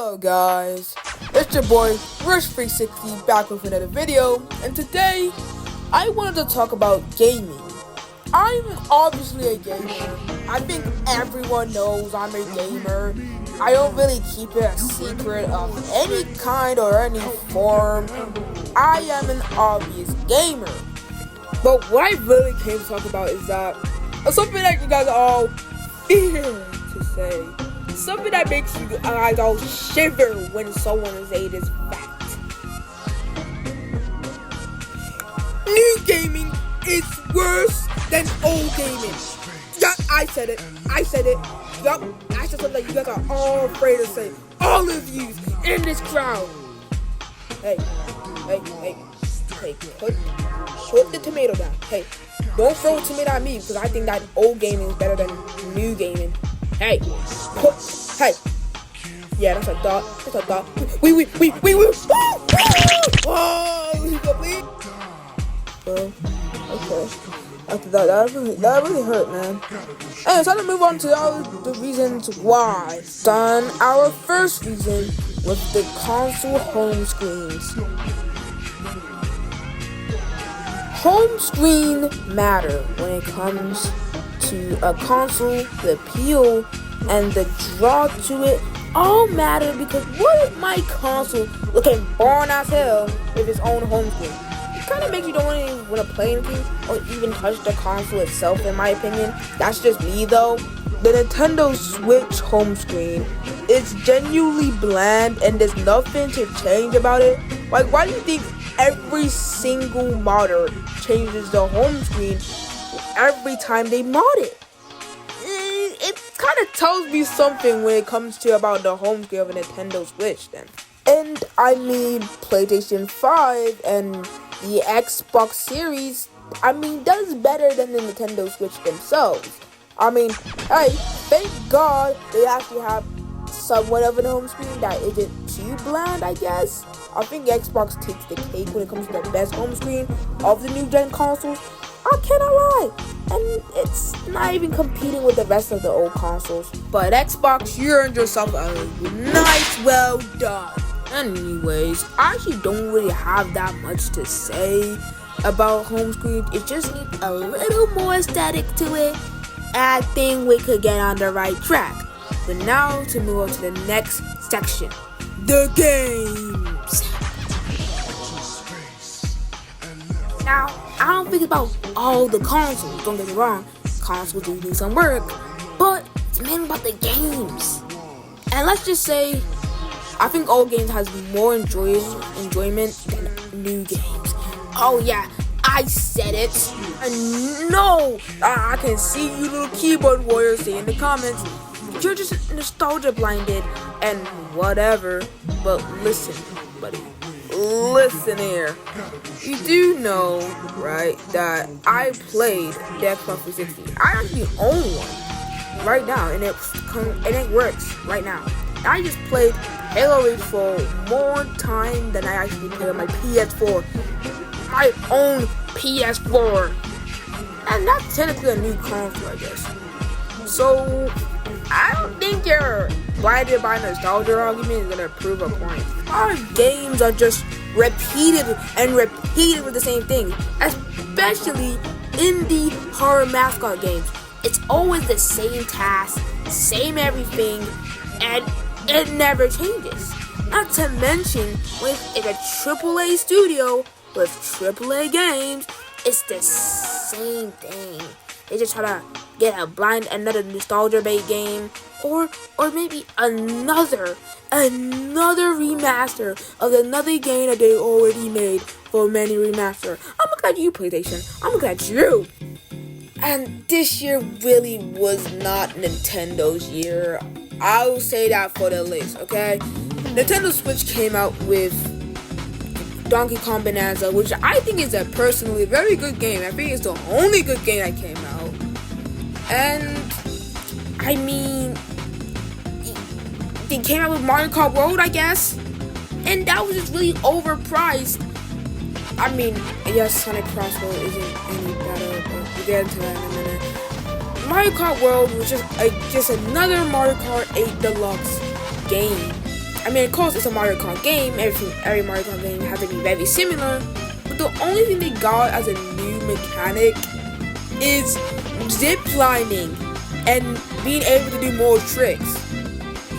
Hello guys, it's your boy Rush360 back with another video, and today I wanted to talk about gaming. I'm obviously a gamer. I think everyone knows I'm a gamer. I don't really keep it a secret of any kind or any form. I am an obvious gamer. But what I really came to talk about is that something that you guys all fear to say. Something that makes you guys all shiver when someone is saying this fact. New gaming is worse than old gaming. Yeah, I said it. Yup, I said something that you guys are all afraid to say. All of you in this crowd. Hey, put the tomato down. Hey, don't throw a tomato at me because I think that old gaming is better than new gaming. Hey, yeah, that's a thought. We. Oh, he complete. Okay. After that really hurt, man. Anyway, so let's move on to all the reasons why. Done our first reason with the console home screens. Home screen matter when it comes to a console. The appeal and the draw to it all matter, because what if my console looking boring as hell with its own home screen? It kind of makes you don't want to play anything or even touch the console itself, in my opinion. That's just me though. The Nintendo Switch home screen is genuinely bland and there's nothing to change about it. Like, why do you think every single modder changes the home screen every time they mod it? It kind of tells me something when it comes to about the home screen of a Nintendo Switch then. And I mean, PlayStation 5 and the Xbox Series, does better than the Nintendo Switch themselves. Hey, thank God they actually have somewhat of a home screen that isn't too bland, I guess. I think Xbox takes the cake when it comes to the best home screen of the new gen consoles. I cannot lie. And it's not even competing with the rest of the old consoles. But Xbox, you earned yourself a nice well done. Anyways, I actually don't really have that much to say about home screens. It just needs a little more aesthetic to it. And I think we could get on the right track. But now to move on to the next section. The games. Now, I don't think about all the consoles, don't get me wrong. Consoles do some work, but it's mainly about the games. And let's just say, I think old games has more enjoyment than new games. Oh yeah, I said it. And no, I can see you little keyboard warriors say in the comments, you're just nostalgia blinded and whatever. But listen, buddy. Listen here. You do know, right, that I played the Xbox 360. I actually own one right now, and it works right now. I just played Halo Reach for more time than I actually played on my PS4. My own PS4. And that's technically a new console, I guess. So, I don't think your blinded by nostalgia argument is gonna prove a point. Our games are just repeated with the same thing, especially indie horror mascot games. It's always the same task, same everything, and it never changes. Not to mention, with a AAA studio with AAA games, it's the same thing. They just try to get another nostalgia bait game, or maybe another remaster of another game that they already made for many remaster. I'm looking at you, PlayStation. I'm looking at you. And this year really was not Nintendo's year. I'll say that for the list, okay? Nintendo Switch came out with Donkey Kong Bonanza, which I think is a personally very good game. I think it's the only good game that came out. And they came out with Mario Kart World, I guess, and that was just really overpriced. Yes, Sonic Crossbow isn't any better, but we'll get into that in a minute. Mario Kart World was just another Mario Kart 8 Deluxe game. I mean, of course, it's a Mario Kart game. Every Mario Kart game has to be very similar. But the only thing they got as a new mechanic is zip lining and being able to do more tricks.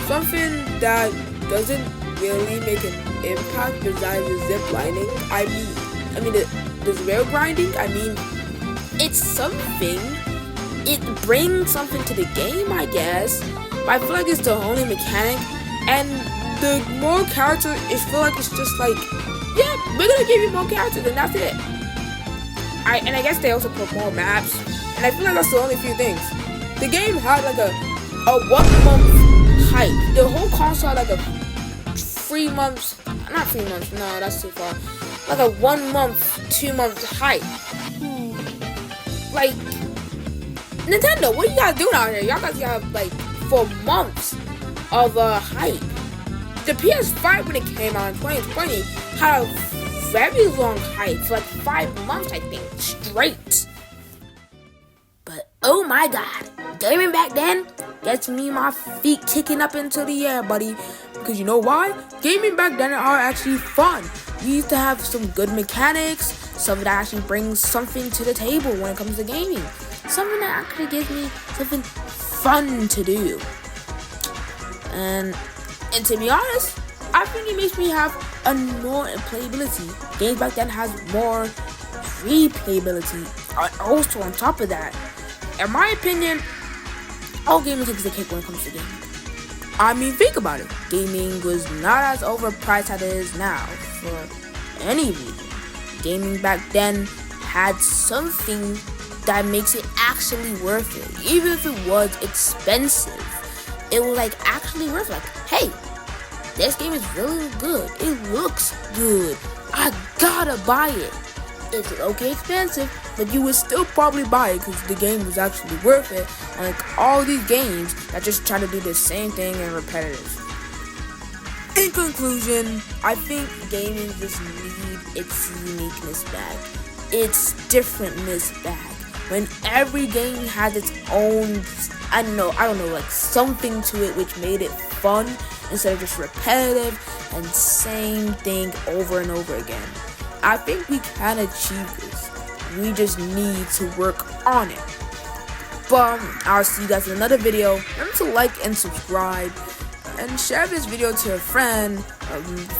Something that doesn't really make an impact besides the zip lining. I mean the rail grinding. I mean, it's something. It brings something to the game, I guess. But I feel like it's the only mechanic, and the more characters, it feel like it's just like, yeah, we're gonna give you more characters, and that's it. I guess they also put more maps, and I feel like that's the only few things. The game had like a 1 month hype. The whole console had like a 3 months, not 3 months, no, that's too far. Like a 1 month, 2 month hype. Like, Nintendo, what are you guys doing out here? Y'all guys have like 4 months of hype. The PS5 when it came out in 2020 had a very long hype for like 5 months, I think, straight. But oh my god, gaming back then gets me my feet kicking up into the air, buddy. Because you know why? Gaming back then are actually fun. We used to have some good mechanics, something that actually brings something to the table when it comes to gaming. Something that actually gives me something fun to do. And to be honest, I think it makes me have a more playability. Games back then has more replayability. Also on top of that, in my opinion, all gaming takes the cake when it comes to gaming. I mean, think about it. Gaming was not as overpriced as it is now for any reason. Gaming back then had something that makes it actually worth it. Even if it was expensive, it was like actually worth it. Like, hey, this game is really good. It looks good. I gotta buy it. It's okay expensive, but you would still probably buy it because the game was actually worth it. Like all these games that just try to do the same thing and repetitive. In conclusion, I think gaming just needs its uniqueness back. Its differentness back. When every game has its own, I don't know, like something to it which made it fun instead of just repetitive and same thing over and over again. I think we can achieve this. We just need to work on it. But I'll see you guys in another video. Remember to like and subscribe and share this video to a friend,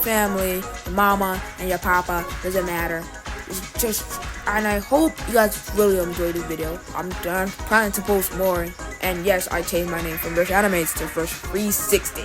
family, mama, and your papa. Doesn't matter. It's just, and I hope you guys really enjoyed this video. I'm planning to post more. And yes, I changed my name from Rush Animates to Rush 360.